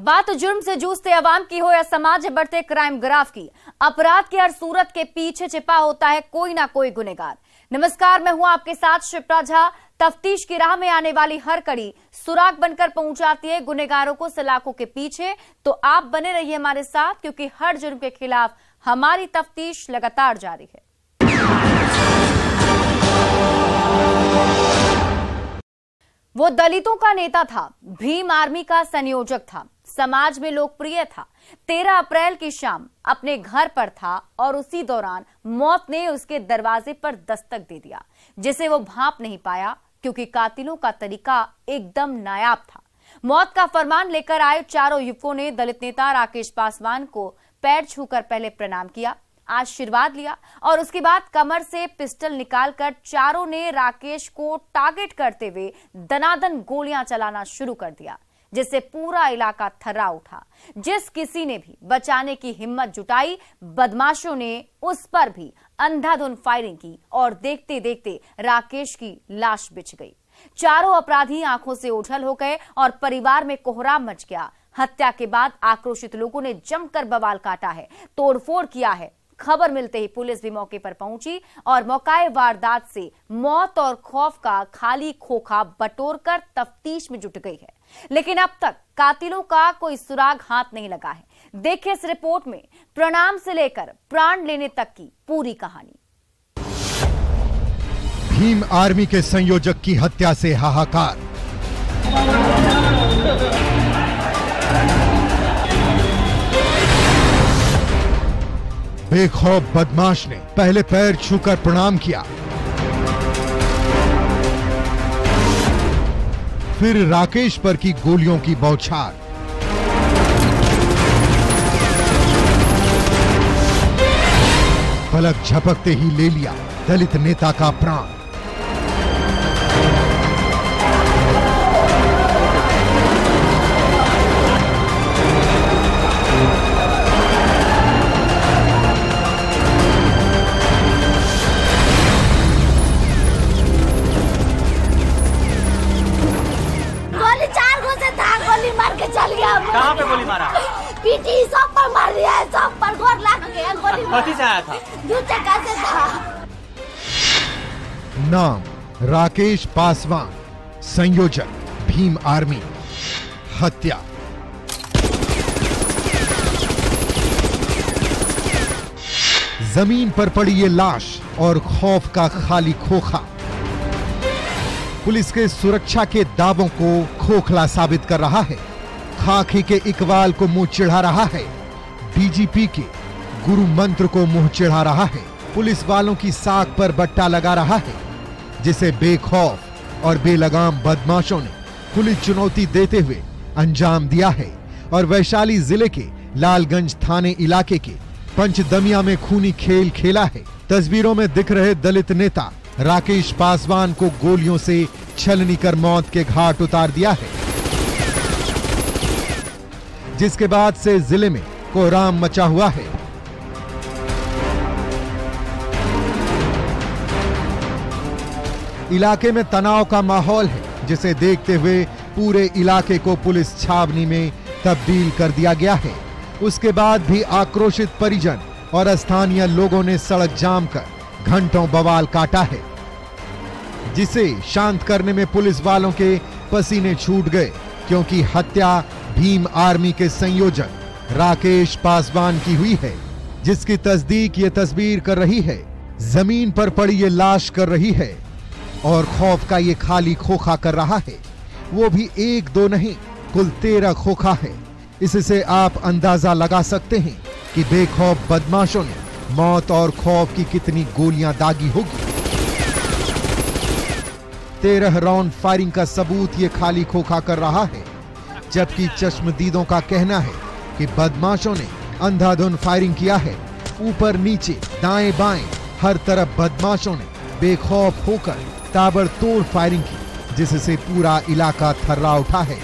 बात जुर्म से जूझते अवाम की हो या समाज में बढ़ते क्राइम ग्राफ की, अपराध की हर सूरत के पीछे छिपा होता है कोई ना कोई गुनहगार। नमस्कार, मैं हूं आपके साथ शिप्रा झा। तफ्तीश की राह में आने वाली हर कड़ी सुराग बनकर पहुंचाती है गुनहगारों को सलाखों के पीछे। तो आप बने रहिए हमारे साथ, क्योंकि हर जुर्म के खिलाफ हमारी तफ्तीश लगातार जारी है। वो दलितों का नेता था, भीम आर्मी का संयोजक था, समाज में लोकप्रिय था। 13 अप्रैल की शाम अपने घर पर था और उसी दौरान मौत ने उसके दरवाजे पर दस्तक दे दिया, जिसे वो भांप नहीं पाया, क्योंकि कातिलों का तरीका एकदम नायाब था। मौत का फरमान लेकर आए चारों युवकों ने दलित नेता राकेश पासवान को पैर छूकर पहले प्रणाम किया, आशीर्वाद लिया और उसके बाद कमर से पिस्टल निकालकर चारों ने राकेश को टारगेट करते हुए दनादन गोलियां चलाना शुरू कर दिया, जिससे पूरा इलाका थर्रा उठा। जिस किसी ने भी बचाने की हिम्मत जुटाई, बदमाशों ने उस पर भी अंधाधुंध फायरिंग की और देखते देखते राकेश की लाश बिछ गई। चारों अपराधी आंखों से ओझल हो गए और परिवार में कोहराम मच गया। हत्या के बाद आक्रोशित लोगों ने जमकर बवाल काटा है, तोड़फोड़ किया है। खबर मिलते ही पुलिस भी मौके पर पहुंची और मौकाए वारदात से मौत और खौफ का खाली खोखा बटोरकर तफ्तीश में जुट गई है। लेकिन अब तक कातिलों का कोई सुराग हाथ नहीं लगा है। देखिए इस रिपोर्ट में प्रणाम से लेकर प्राण लेने तक की पूरी कहानी। भीम आर्मी के संयोजक की हत्या से हाहाकार। बेखौफ बदमाश ने पहले पैर छूकर प्रणाम किया, फिर राकेश पर की गोलियों की बौछार। पलक झपकते ही ले लिया दलित नेता का प्राण। कहाँ पे गोली मारा? पीठी सब पर मार दिया है, सब पर गोर लग गया। गोली कथी से आया था? 2 चक्का से था। नाम राकेश पासवान, संयोजक भीम आर्मी। हत्या जमीन पर पड़ी ये लाश और खौफ का खाली खोखा पुलिस के सुरक्षा के दावों को खोखला साबित कर रहा है। खाकी के इकबाल को मुंह चिढ़ा रहा है, डीजीपी के गुरु मंत्र को मुंह चिढ़ा रहा है, पुलिस वालों की साख पर बट्टा लगा रहा है, जिसे बेखौफ और बेलगाम बदमाशों ने खुली चुनौती देते हुए अंजाम दिया है और वैशाली जिले के लालगंज थाने इलाके के पंचदमिया में खूनी खेल खेला है। तस्वीरों में दिख रहे दलित नेता राकेश पासवान को गोलियों से छलनी कर मौत के घाट उतार दिया है, जिसके बाद से जिले में कोहराम मचा हुआ है। इलाके में तनाव का माहौल है, जिसे देखते हुए पूरे इलाके को पुलिस छावनी में तब्दील कर दिया गया है। उसके बाद भी आक्रोशित परिजन और स्थानीय लोगों ने सड़क जाम कर घंटों बवाल काटा है, जिसे शांत करने में पुलिस वालों के पसीने छूट गए, क्योंकि हत्या भीम आर्मी के संयोजक राकेश पासवान की हुई है, जिसकी तस्दीक ये तस्वीर कर रही है, जमीन पर पड़ी ये लाश कर रही है और खौफ का ये खाली खोखा कर रहा है। वो भी 1-2 नहीं, कुल 13 खोखा है। इससे आप अंदाजा लगा सकते हैं कि बेखौफ बदमाशों ने मौत और खौफ की कितनी गोलियां दागी होगी। 13 राउंड फायरिंग का सबूत ये खाली खोखा कर रहा है, जबकि चश्मदीदों का कहना है कि बदमाशों ने अंधाधुंध फायरिंग किया है। ऊपर नीचे दाएं बाएं हर तरफ बदमाशों ने बेखौफ होकर ताबड़तोड़ फायरिंग की, जिससे पूरा इलाका थर्रा उठा है।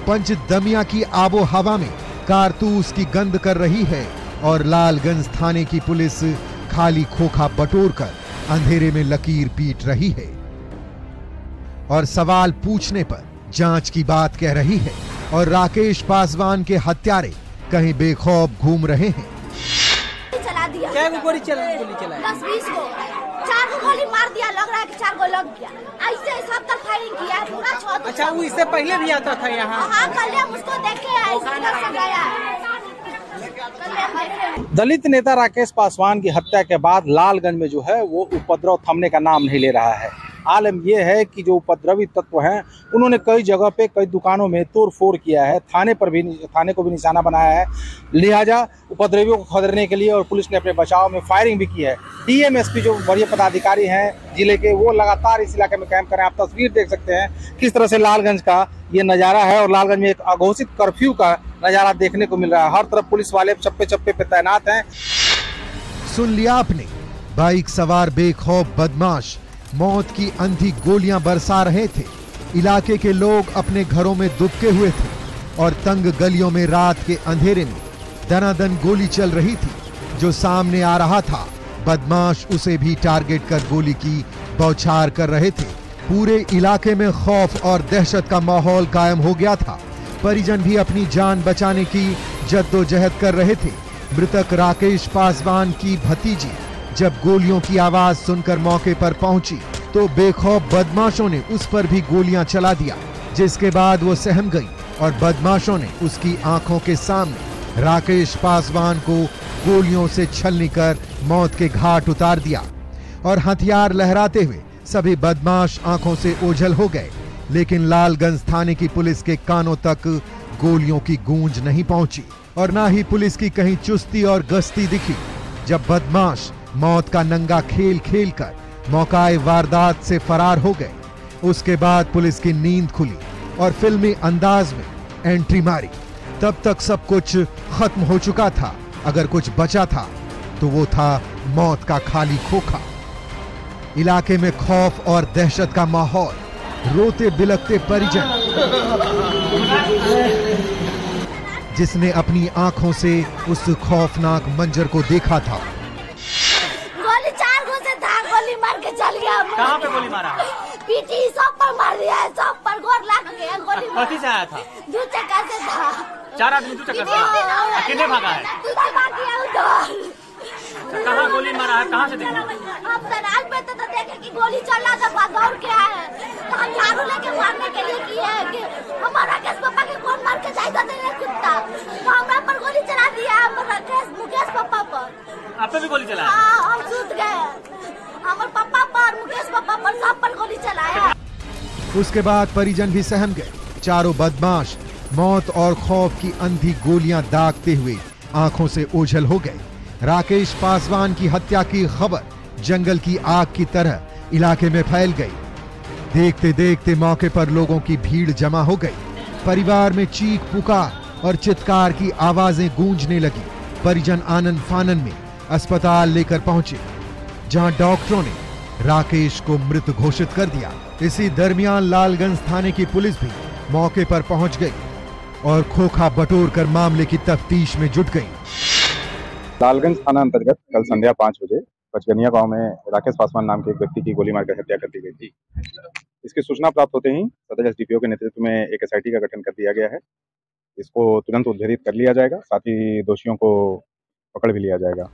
पंचदमिया की आबो हवा में कारतूस की गंध कर रही है और लालगंज थाने की पुलिस खाली खोखा बटोरकर अंधेरे में लकीर पीट रही है और सवाल पूछने पर जांच की बात कह रही है। और राकेश पासवान के हत्यारे कहीं बेखौफ घूम रहे हैं। चला दिया। क्या गोली चला? 10-20 को 4 को गोली मार दिया, लग रहा है कि 4 को लग गया। ऐसे सब तरफ फायरिंग किया है पूरा छत। अच्छा, वो इससे पहले भी आता था यहाँ? हाँ, कल हम उसको देखे हैं, इधर से गया। दलित नेता राकेश पासवान की हत्या के बाद लालगंज में जो है वो उपद्रव थमने का नाम नहीं ले रहा है। आलम यह है कि जो उपद्रवी तत्व हैं उन्होंने कई जगह पे कई दुकानों में तोड़फोड़ किया है, थाने को भी निशाना बनाया है। लिहाजा उपद्रवियों को खदेड़ने के लिए और पुलिस ने अपने बचाव में फायरिंग भी की है। डीएम-एसपी जो वरीय पदाधिकारी हैं जिले के, वो लगातार इस इलाके में कैंप कर रहे हैं। आप तस्वीर देख सकते हैं किस तरह से लालगंज का ये नज़ारा है और लालगंज में एक अघोषित कर्फ्यू का नज़ारा देखने को मिल रहा है। हर तरफ पुलिस वाले चप्पे चप्पे पे तैनात हैं। सुन लिया आपने, बाइक सवार बेखौफ बदमाश मौत की अंधी गोलियां बरसा रहे थे। इलाके के लोग अपने घरों में दुबके हुए थे और तंग गलियों में रात के अंधेरे में दनादन गोली चल रही थी। जो सामने आ रहा था बदमाश उसे भी टारगेट कर गोली की बौछार कर रहे थे। पूरे इलाके में खौफ और दहशत का माहौल कायम हो गया था। परिजन भी अपनी जान बचाने की जद्दोजहद कर रहे थे। मृतक राकेश पासवान की भतीजी जब गोलियों की आवाज सुनकर मौके पर पहुंची तो बेखौफ बदमाशों ने उस पर भी गोलियां चला दिया, जिसके बाद वो सहम गई और बदमाशों ने उसकी आंखों के सामने राकेश पासवान को गोलियों से छलनी कर मौत के घाट उतार दिया। और हथियार लहराते हुए सभी बदमाश आंखों से ओझल हो गए, लेकिन लालगंज थाने की पुलिस के कानों तक गोलियों की गूंज नहीं पहुंची और ना ही पुलिस की कहीं चुस्ती और गश्ती दिखी। जब बदमाश मौत का नंगा खेल खेलकर मौकाए वारदात से फरार हो गए, उसके बाद पुलिस की नींद खुली और फिल्मी अंदाज में एंट्री मारी। तब तक सब कुछ खत्म हो चुका था। अगर कुछ बचा था तो वो था मौत का खाली खोखा। इलाके में खौफ और दहशत का माहौल, रोते बिलखते परिजन, जिसने अपनी आंखों से उस खौफनाक मंजर को देखा था। गोली 4 को से था, गोली मार के चल गया। कहाँ पे गोली मारा? पीठी सब पर मार दिया है, सब पर गोर लग गया। गोली कथी से आया था? 2 चक्का से था। 4 आदमी 2 चक्कर से? कितने भागा है? कहाँ गोली मारा है? कहाँ से देखा? हम दराल पे तो देखे कि गोली चल रहा था, दौड़ के आए तो हम झाड़ू लेके मारने के लिए किए हैं कि हमारा केस पापा के कौन मार के जाएगा तेरे कुत्ता, तो हमरा पर गोली चला दिया। हमारा केस मुकेश पापा पर। आप पे भी गोली चला? हाँ, हम सूत गए। हमारे पापा पर, मुकेश पापा पर, सब पर गोली चलाया। उसके बाद परिजन भी सहम गए। चारों बदमाश मौत और खौफ की अंधी गोलियां दागते हुए आंखों से ओझल हो गए। राकेश पासवान की हत्या की खबर जंगल की आग की तरह इलाके में फैल गई। देखते देखते मौके पर लोगों की भीड़ जमा हो गई। परिवार में चीख पुकार और चित्कार की आवाजें गूंजने लगी। परिजन आनन फानन में अस्पताल लेकर पहुंचे, जहां डॉक्टरों ने राकेश को मृत घोषित कर दिया। इसी दरमियान लालगंज थाने की पुलिस भी मौके पर पहुंच गई और खोखा बटोरकर मामले की तफ्तीश में जुट गई। लालगंज थाना अंतर्गत कल संध्या 5 बजे पचगनिया गांव में राकेश पासवान नाम के एक व्यक्ति की गोली मारकर हत्या कर दी गई थी। इसकी सूचना प्राप्त होते ही सदर एसडीपीओ के नेतृत्व में एक एसआईटी का गठन कर दिया गया है। इसको तुरंत उद्धरित कर लिया जाएगा, साथ ही दोषियों को पकड़ भी लिया जाएगा।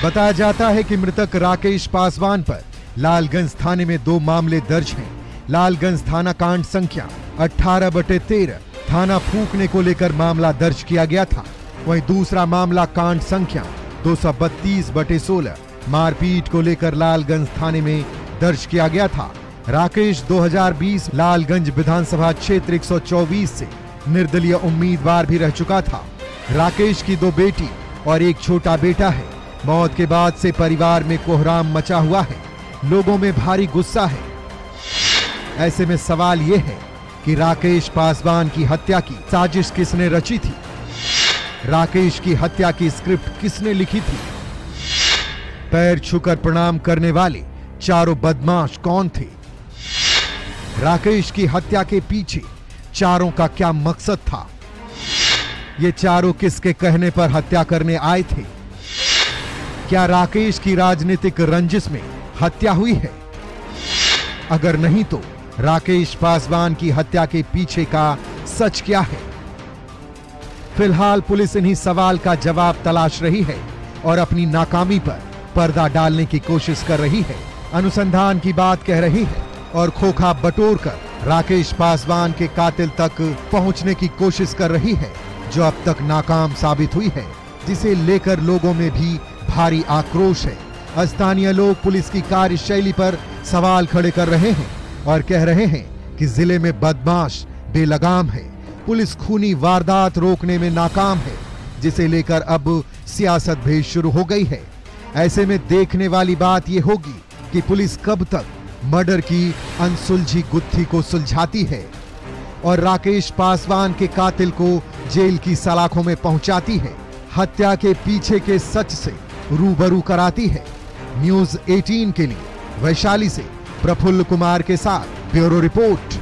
बताया जाता है कि मृतक राकेश पासवान पर लालगंज थाने में 2 मामले दर्ज हैं। लालगंज थाना कांड संख्या 18/13 थाना फूंकने को लेकर मामला दर्ज किया गया था। वहीं दूसरा मामला कांड संख्या 232/16 मारपीट को लेकर लालगंज थाने में दर्ज किया गया था। राकेश 2020 लालगंज विधानसभा क्षेत्र 124 से निर्दलीय उम्मीदवार भी रह चुका था। राकेश की 2 बेटी और एक छोटा बेटा है। मौत के बाद से परिवार में कोहराम मचा हुआ है, लोगों में भारी गुस्सा है। ऐसे में सवाल यह है कि राकेश पासवान की हत्या की साजिश किसने रची थी? राकेश की हत्या की स्क्रिप्ट किसने लिखी थी? पैर छूकर प्रणाम करने वाले चारों बदमाश कौन थे? राकेश की हत्या के पीछे चारों का क्या मकसद था? ये चारों किसके कहने पर हत्या करने आए थे? क्या राकेश की राजनीतिक रंजिश में हत्या हुई है? अगर नहीं तो राकेश पासवान की हत्या के पीछे का सच क्या है? फिलहाल पुलिस इन्हीं सवाल का जवाब तलाश रही है और अपनी नाकामी पर पर्दा डालने की कोशिश कर रही है। अनुसंधान की बात कह रही है और खोखा बटोरकर राकेश पासवान के कातिल तक पहुंचने की कोशिश कर रही है, जो अब तक नाकाम साबित हुई है, जिसे लेकर लोगों में भी भारी आक्रोश है। स्थानीय लोग पुलिस की कार्यशैली पर सवाल खड़े कर रहे हैं और कह रहे हैं कि जिले में बदमाश बेलगाम है, पुलिस खूनी वारदात रोकने में नाकाम है, जिसे लेकर अब सियासत भी शुरू हो गई है। ऐसे में देखने वाली बात यह होगी कि पुलिस कब तक मर्डर की अनसुलझी गुत्थी को सुलझाती है और राकेश पासवान के कातिल को जेल की सलाखों में पहुंचाती है, हत्या के पीछे के सच से रूबरू कराती है। न्यूज़ 18 के लिए वैशाली से प्रफुल्ल कुमार के साथ ब्यूरो रिपोर्ट।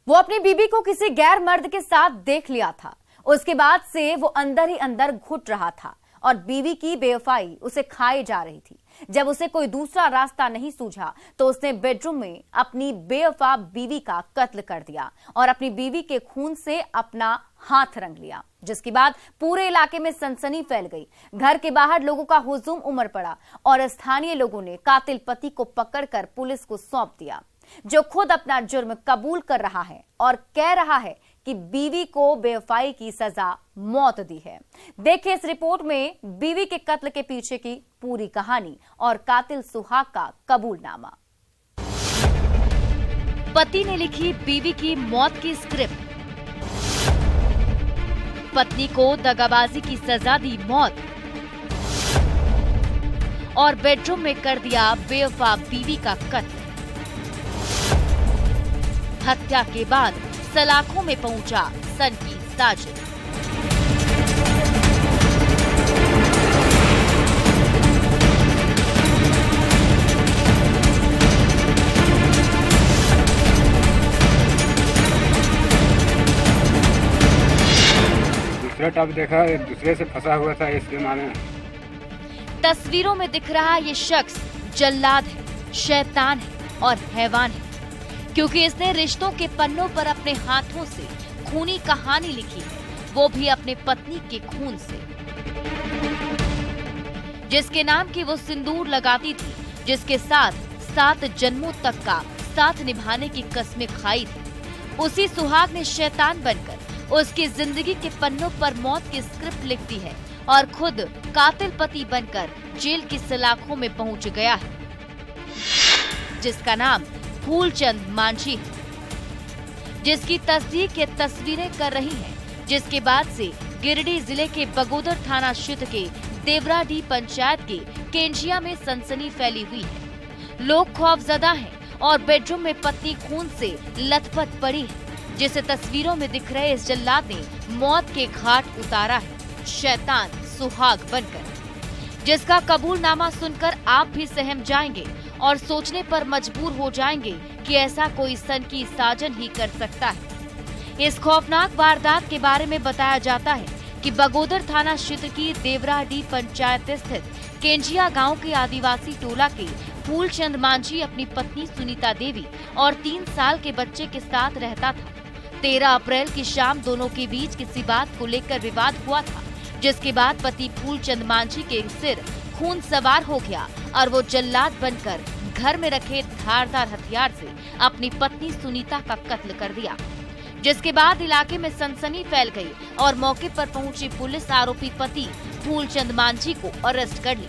वो अपनी बीबी को किसी गैर मर्द के साथ देख लिया था। उसके बाद से वो अंदर ही अंदर घुट रहा था और बीवी की बेवफाई उसे खाए जा रही थी। जब उसे कोई दूसरा रास्ता नहीं सूझा तो उसने बेडरूम में अपनी बेवफा बीवी का कत्ल कर दिया और अपनी बीवी के खून से अपना हाथ रंग लिया, जिसके बाद पूरे इलाके में सनसनी फैल गई। घर के बाहर लोगों का हुजूम उमड़ पड़ा और स्थानीय लोगों ने कातिल पति को पकड़कर पुलिस को सौंप दिया, जो खुद अपना जुर्म कबूल कर रहा है और कह रहा है कि बीवी को बेवफाई की सजा मौत दी है। देखिए इस रिपोर्ट में बीवी के कत्ल के पीछे की पूरी कहानी और कातिल सुहाग का कबूलनामा। पति ने लिखी बीवी की मौत की स्क्रिप्ट, पत्नी को दगाबाजी की सजा दी मौत और बेडरूम में कर दिया बेवफा बीवी का कत्ल। हत्या के बाद सलाखों में पहुंचा सन की साजिश। दूसरा टब देखा, एक दूसरे से फंसा हुआ था, इसके माने। तस्वीरों में दिख रहा ये शख्स जल्लाद है, शैतान है और हैवान है, क्योंकि इसने रिश्तों के पन्नों पर अपने हाथों से खूनी कहानी लिखी है, वो भी अपने पत्नी के खून से, जिसके नाम की वो सिंदूर लगाती थी, जिसके साथ 7 जन्मों तक का साथ निभाने की कस्में खाई थी। उसी सुहाग ने शैतान बनकर उसकी जिंदगी के पन्नों पर मौत की स्क्रिप्ट लिख दी है और खुद कातिल पति बनकर जेल की सलाखों में पहुंच गया है, जिसका नाम फूलचंद मांझी है, जिसकी तस्दीक ये तस्वीरें कर रही हैं, जिसके बाद से गिरिडीह जिले के बगोदर थाना क्षेत्र के देवराडीह पंचायत के केंजिया में सनसनी फैली हुई है। लोग खौफजदा हैं और बेडरूम में पत्नी खून से लथपथ पड़ी है, जिसे तस्वीरों में दिख रहे इस जल्लाद ने मौत के घाट उतारा है, शैतान सुहाग बनकर, जिसका कबूलनामा सुनकर आप भी सहम जाएंगे और सोचने पर मजबूर हो जाएंगे कि ऐसा कोई सन की साजन ही कर सकता है। इस खौफनाक वारदात के बारे में बताया जाता है कि बगोदर थाना क्षेत्र की देवराडीह पंचायत स्थित केंजिया गांव के आदिवासी टोला के फूलचंद मांझी अपनी पत्नी सुनीता देवी और 3 साल के बच्चे के साथ रहता था। 13 अप्रैल की शाम दोनों के बीच किसी बात को लेकर विवाद हुआ था, जिसके बाद पति फूलचंद मांझी के सिर खून सवार हो गया और वो जल्लाद बनकर घर में रखे धारदार हथियार से अपनी पत्नी सुनीता का कत्ल कर दिया, जिसके बाद इलाके में सनसनी फैल गई और मौके पर पहुंची पुलिस आरोपी पति फूलचंद मांझी को अरेस्ट कर ली।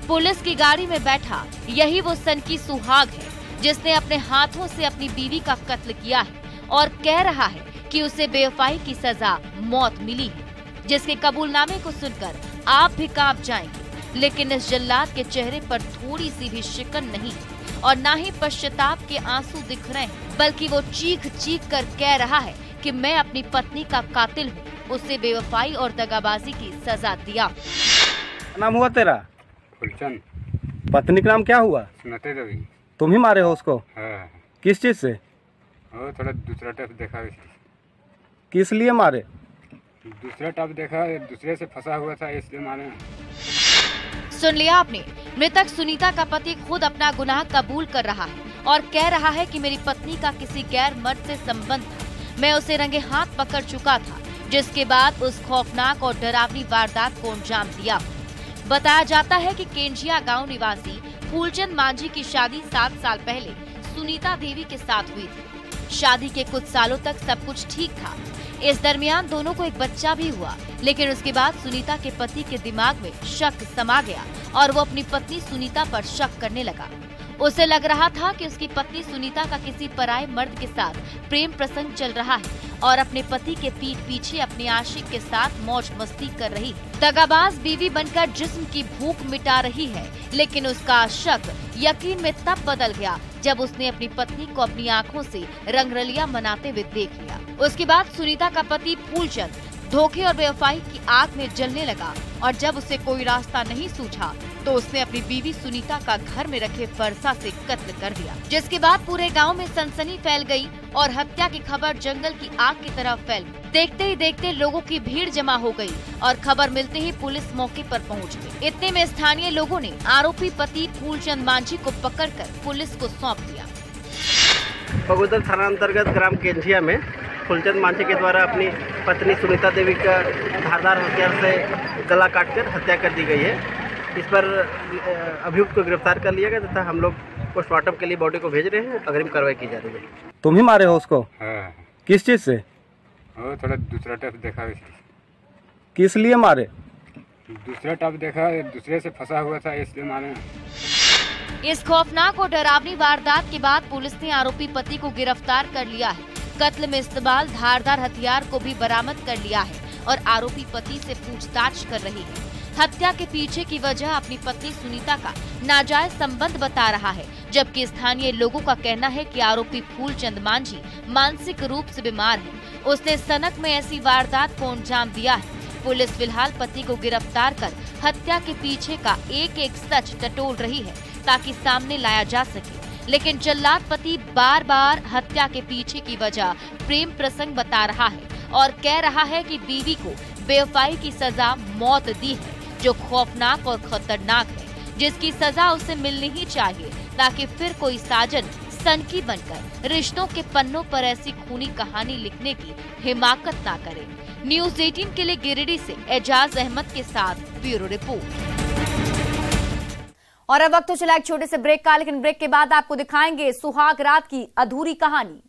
पुलिस की गाड़ी में बैठा यही वो सन की सुहाग है, जिसने अपने हाथों से अपनी बीवी का कत्ल किया है और कह रहा है कि उसे बेवफाई की सजा मौत मिली है, जिसके कबूलनामे को सुनकर आप भी कांप जाएंगे। लेकिन इस जल्लाद के चेहरे पर थोड़ी सी भी शिकन नहीं और ना ही पश्चाताप के आंसू दिख रहे हैं, बल्कि वो चीख चीख कर कह रहा है कि मैं अपनी पत्नी का कातिल हूँ, उसे बेवफाई और दगाबाजी की सजा दिया। नाम हुआ तेरा? फूलचंद। पत्नी का नाम क्या हुआ? सुनते देवी। तुम ही मारे हो उसको? हाँ। किस चीज से? वो थोड़ा दूसरा टब देखा, किस लिए मारे? दूसरा टब देखा, दूसरे से फंसा हुआ था, इसलिए मारे। सुन लिया आपने, मृतक सुनीता का पति खुद अपना गुनाह कबूल कर रहा है और कह रहा है कि मेरी पत्नी का किसी गैर मर्द से संबंध था। मैं उसे रंगे हाथ पकड़ चुका था, जिसके बाद उस खौफनाक और डरावनी वारदात को अंजाम दिया। बताया जाता है कि केंजिया गांव निवासी फूलचंद मांझी की शादी 7 साल पहले सुनीता देवी के साथ हुई थी। शादी के कुछ सालों तक सब कुछ ठीक था। इस दरमियान दोनों को एक बच्चा भी हुआ, लेकिन उसके बाद सुनीता के पति के दिमाग में शक समा गया और वो अपनी पत्नी सुनीता पर शक करने लगा। उसे लग रहा था कि उसकी पत्नी सुनीता का किसी पराये मर्द के साथ प्रेम प्रसंग चल रहा है और अपने पति के पीठ पीछे अपने आशिक के साथ मौज मस्ती कर रही है। दगाबाज बीवी बनकर जिस्म की भूख मिटा रही है, लेकिन उसका शक यकीन में तब बदल गया जब उसने अपनी पत्नी को अपनी आंखों से रंगरलिया मनाते हुए देख लिया। उसके बाद सुनीता का पति फूलचंद धोखे और बेवफाई की आग में जलने लगा और जब उसे कोई रास्ता नहीं सूझा तो उसने अपनी बीवी सुनीता का घर में रखे फरसा से कत्ल कर दिया, जिसके बाद पूरे गांव में सनसनी फैल गई और हत्या की खबर जंगल की आग की तरह फैल गई। देखते ही देखते लोगों की भीड़ जमा हो गई और खबर मिलते ही पुलिस मौके पर पहुंच गई। इतने में स्थानीय लोगों ने आरोपी पति फूलचंद मांझी को पकड़कर पुलिस को सौंप दिया। बगोदर थाना अंतर्गत ग्राम केंजिया में फूलचंद मांझी के द्वारा अपनी पत्नी सुनीता देवी का धारदार हथियार से गला काटकर हत्या कर दी गई है। इस पर अभियुक्त को गिरफ्तार कर लिया गया तथा हम लोग पोस्टमार्टम के लिए बॉडी को भेज रहे हैं। अग्रिम कार्रवाई की जा रही है। तुम ही मारे हो उसको? हाँ। किस चीज से? वो थोड़ा दूसरा टप देखा, किस लिए मारे? दूसरा टप देखा, दूसरे से फंसा हुआ था इसलिए मारे। इस खौफनाक और डरावनी वारदात के बाद पुलिस ने आरोपी पति को गिरफ्तार कर लिया है। कत्ल में इस्तेमाल धारदार हथियार को भी बरामद कर लिया है और आरोपी पति से पूछताछ कर रही है। हत्या के पीछे की वजह अपनी पत्नी सुनीता का नाजायज संबंध बता रहा है, जबकि स्थानीय लोगों का कहना है कि आरोपी फूलचंद मांझी मानसिक रूप से बीमार है। उसने सनक में ऐसी वारदात को अंजाम दिया है। पुलिस फिलहाल पति को गिरफ्तार कर हत्या के पीछे का एक एक सच टटोल रही है ताकि सामने लाया जा सके, लेकिन जल्लाद पति बार बार हत्या के पीछे की वजह प्रेम प्रसंग बता रहा है और कह रहा है कि बीवी को बेवफाई की सजा मौत दी है, जो खौफनाक और खतरनाक है, जिसकी सजा उसे मिलनी ही चाहिए ताकि फिर कोई साजन सनकी बनकर रिश्तों के पन्नों पर ऐसी खूनी कहानी लिखने की हिमाकत ना करे। न्यूज़ 18 के लिए गिरिडीह से एजाज अहमद के साथ ब्यूरो रिपोर्ट। और अब वक्त तो चला एक छोटे से ब्रेक का, लेकिन ब्रेक के बाद आपको दिखाएंगे सुहाग रात की अधूरी कहानी।